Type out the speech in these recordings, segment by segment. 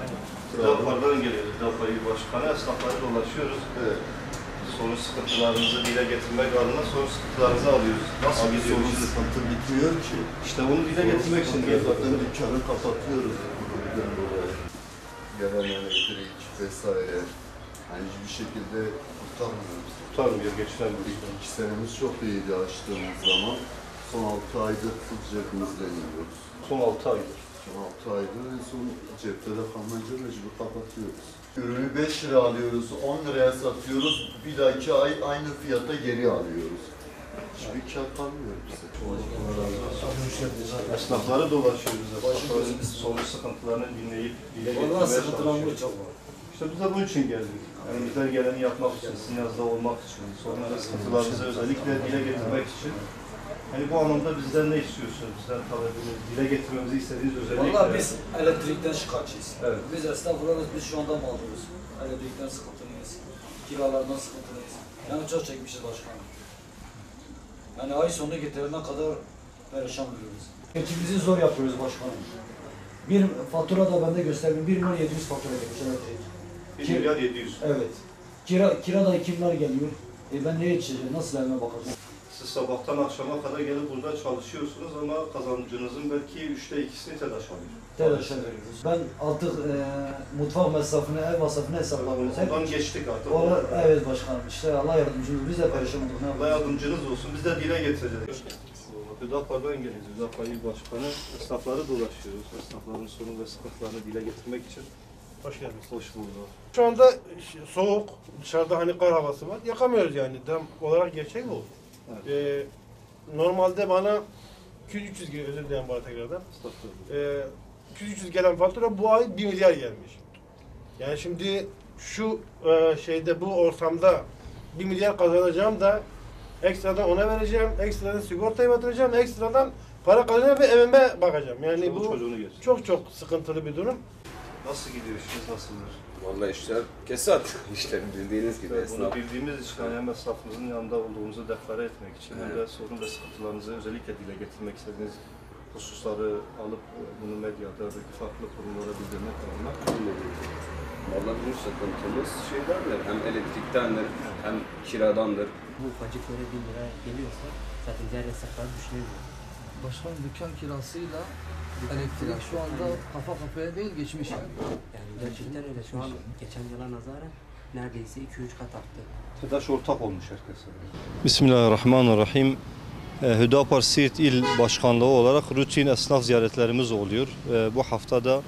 Aynen. Hüdapar'dan geliyoruz. Hüdapar İl Başkanı. Esnafları dolaşıyoruz. Evet. Sorun sıkıntılarınızı dile getirmek adına sorun sıkıntılarınızı alıyoruz. Nasıl Abi gidiyor? sorun sıkıntı bitmiyor ki. İşte onu dile getirmek için Zaten dükkanı kapatıyoruz buradan dolayı. Gelen elektrik vesaire. Yani hiçbir şekilde kurtarmıyoruz. tutarmıyor geçen bir gün. 2 senemiz çok iyiydi açtığımız zaman. Son 6 aydır full cebimizden yiyoruz. Son 6 aydır. Son 6 aydır en son cepte de kalmayınca mecbur kapatıyoruz. Ürünü 5 lira alıyoruz, 10 liraya satıyoruz. Bir dahaki ay aynı fiyata geri alıyoruz. Hiçbir kâr kalmıyor bize. Esnafları dolaşıyoruz. Esnafların sorun sıkıntılarını dinleyip dile getirmeye çalışıyoruz. İşte biz de bunun için geldik. Yani bizler geleni yapmak için, sizin yanınızda olmak için, sorun ve sıkıntılarınızı özellikle dile getirmek için. Hani bu anlamda bizden ne istiyorsunuz? Bizden talebiniz, dile getirmemizi istediğiniz özellikle. Vallahi biz elektrikten şikayetçiyiz. Evet. Biz esnaf olarak biz şu anda mağduruz. Elektrikten sıkıntılıyız. Kiralardan sıkıntılıyız. Yani çok çekmişiz başkanım. Yani ay sonu getirene kadar perişan oluyoruz. Geçimimizi zor yapıyoruz başkanım. Bir fatura da bende göstermiyor. 1.700.000 fatura gelmiş elektrik. 1 milyar 700. Evet. Kira da 2 milyar geliyor. Ben neye yetişeceğim? Nasıl evime bakacağım? Siz sabahtan akşama kadar gelip burada çalışıyorsunuz ama kazancınızın belki 2/3'ünü TEDAŞ alıyor. TEDAŞ'a veriyoruz. Ben artık mutfak masrafını, ev masrafını hesaplamıyoruz. Ondan geçtik artık. Evet başkanım. İşte Allah yardımcımız. Biz de perişan olduk. Ne Allah yapalım? yardımcınız olsun. Biz de dile getireceğiz. Hüdapar'dan geliyoruz. Hüdapar İl Başkanı. Esnafları dolaşıyoruz. Esnafların sorun ve sıkıntılarını dile getirmek için. Hoş geldiniz. Hoş bulduk. Şu anda soğuk, dışarıda hani kar havası var. Yakamıyoruz yani. Tam olarak gerçek bu. Evet. Normalde bana 200-300 geliyor, özür dilerim bana tekrardan. 200-300 gelen fatura bu ay 1 milyar gelmiş. Yani şimdi şu şeyde bu ortamda 1 milyar kazanacağım da ekstradan ona vereceğim, ekstradan sigortaya batıracağım, ekstradan para kazanacağım ve evime bakacağım. Yani Çoluk bu çocuğunu geçsin. çok sıkıntılı bir durum. Nasıl gidiyor işiniz, nasıldır? Vallahi işler kesat. İşler bildiğiniz gibi Evet, bunu esnaf. bildiğimiz için hem esnafımızın yanında olduğumuzu deklare etmek için hem de sorun ve sıkıntılarınızı özellikle dile getirmek istediğiniz hususları alıp bunu medyada ve farklı kurumlara bildirmek adına. Vallahi bizim sıkıntımız şeydendir. Hem elektriktendir, hem kiradandır. Bu ufacık böyle 1 lira geliyorsa zaten diğer hesapları düşünemiyor. Başkanım dükkan kirasıyla elektrik şu anda kafa kafaya değil geçmiş yani. Yani gerçekten öyle. Şu an geçen yıla nazaran neredeyse 2-3 kat arttı. TEDAŞ ortak olmuş herkese. Bismillahirrahmanirrahim. Hüdapar Siirt İl Başkanlığı olarak rutin esnaf ziyaretlerimiz oluyor. Bu haftada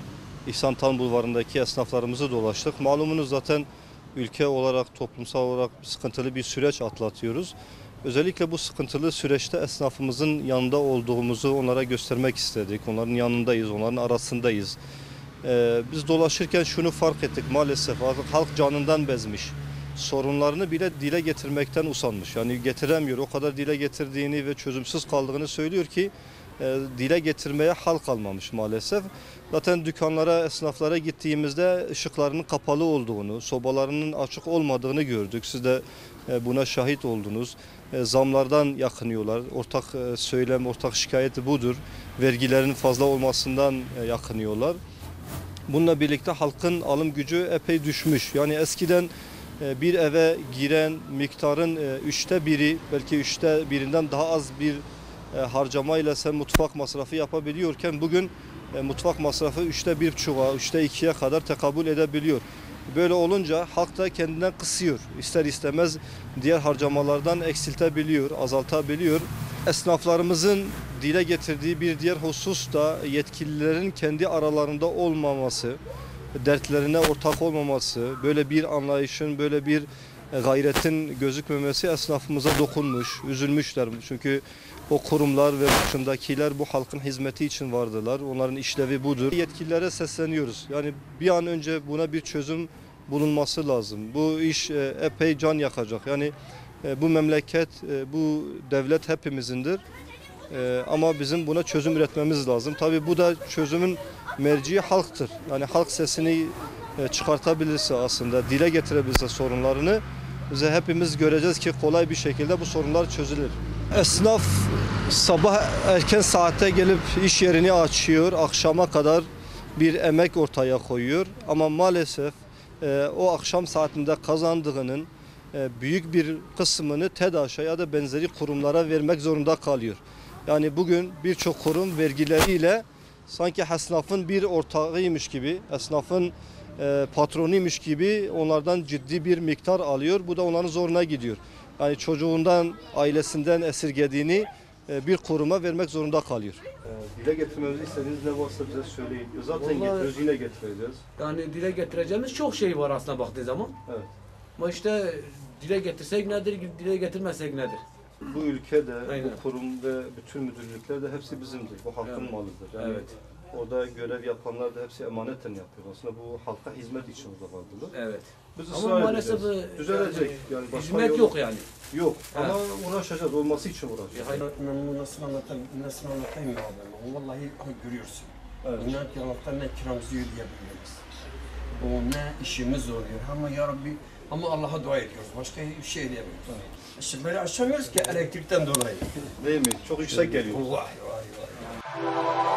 İhsan Tan Bulvarı'ndaki esnaflarımızı dolaştık. Malumunuz zaten ülke olarak, toplumsal olarak sıkıntılı bir süreç atlatıyoruz. Özellikle bu sıkıntılı süreçte esnafımızın yanında olduğumuzu onlara göstermek istedik. Onların yanındayız, onların arasındayız. Biz dolaşırken şunu fark ettik maalesef artık halk canından bezmiş. Sorunlarını bile dile getirmekten usanmış. Yani getiremiyor. O kadar dile getirdiğini ve çözümsüz kaldığını söylüyor ki dile getirmeye hal kalmamış maalesef. Zaten dükkanlara, esnaflara gittiğimizde ışıklarının kapalı olduğunu, sobalarının açık olmadığını gördük. Siz de buna şahit oldunuz. Zamlardan yakınıyorlar. Ortak söylem, ortak şikayeti budur. Vergilerin fazla olmasından yakınıyorlar. Bununla birlikte halkın alım gücü epey düşmüş. Yani eskiden bir eve giren miktarın 1/3, belki 1/3'ünden daha az bir harcamayla sen mutfak masrafı yapabiliyorken bugün mutfak masrafı 1/3'a, 2'ye kadar tekabül edebiliyor. Böyle olunca halk da kendinden kısıyor. İster istemez diğer harcamalardan eksiltebiliyor, azaltabiliyor. Esnaflarımızın dile getirdiği bir diğer husus da yetkililerin kendi aralarında olmaması, dertlerine ortak olmaması, böyle bir anlayışın, böyle bir gayretin gözükmemesi esnafımıza dokunmuş, üzülmüşler. Çünkü o kurumlar ve başındakiler bu halkın hizmeti için vardılar. Onların işlevi budur. Yetkililere sesleniyoruz. Yani bir an önce buna bir çözüm bulunması lazım. Bu iş epey can yakacak. Yani bu memleket, bu devlet hepimizindir. Ama bizim buna çözüm üretmemiz lazım. Tabii bu da çözümün merci halktır. Yani halk sesini çıkartabilirse aslında, dile getirebilirse sorunlarını bize hepimiz göreceğiz ki kolay bir şekilde bu sorunlar çözülür. Esnaf sabah erken saatte gelip iş yerini açıyor, akşama kadar bir emek ortaya koyuyor. Ama maalesef o akşam saatinde kazandığının büyük bir kısmını TEDAŞ'a ya da benzeri kurumlara vermek zorunda kalıyor. Yani bugün birçok kurum vergileriyle sanki esnafın bir ortağıymış gibi, esnafın patronuymuş gibi onlardan ciddi bir miktar alıyor. Bu da onların zoruna gidiyor. Yani çocuğundan, ailesinden esirgediğini bir kuruma vermek zorunda kalıyor. Dile getirmemizi istediğiniz ne varsa bize söyleyin. Zaten getiriyoruz, yine getireceğiz. Yani dile getireceğimiz çok şey var aslında baktığı zaman. Evet. Ama işte dile getirsek nedir, dile getirmesek nedir? Bu ülkede, Aynen. bu kurum ve bütün müdürlükler de hepsi bizimdir. Bu halkın Evet. malıdır. Yani Evet. orada görev yapanlar da hepsi emaneten yapıyor. Aslında bu halka hizmet için orada vardılar. Evet. Biz Ama ısrar maalesef edeceğiz. Düzelecek. Yani başka hizmet yol yok yani. Yok. Ha. Ama uğraşacağız. Olması için uğraşacağız. Hayır. Ben bunu nasıl anlatayım ya ben? Vallahi görüyorsun. Evet. İnan ki Allah'tan ne kiramızı ödeyebiliyoruz. O ne işimiz oluyor. Ama ya Rabbi, ama Allah'a dua ediyoruz. Başka bir şey diyemiyoruz. Evet. İşte böyle açamıyoruz ki elektrikten dolayı. Değil mi? Çok yüksek geliyor. Vay vay vay.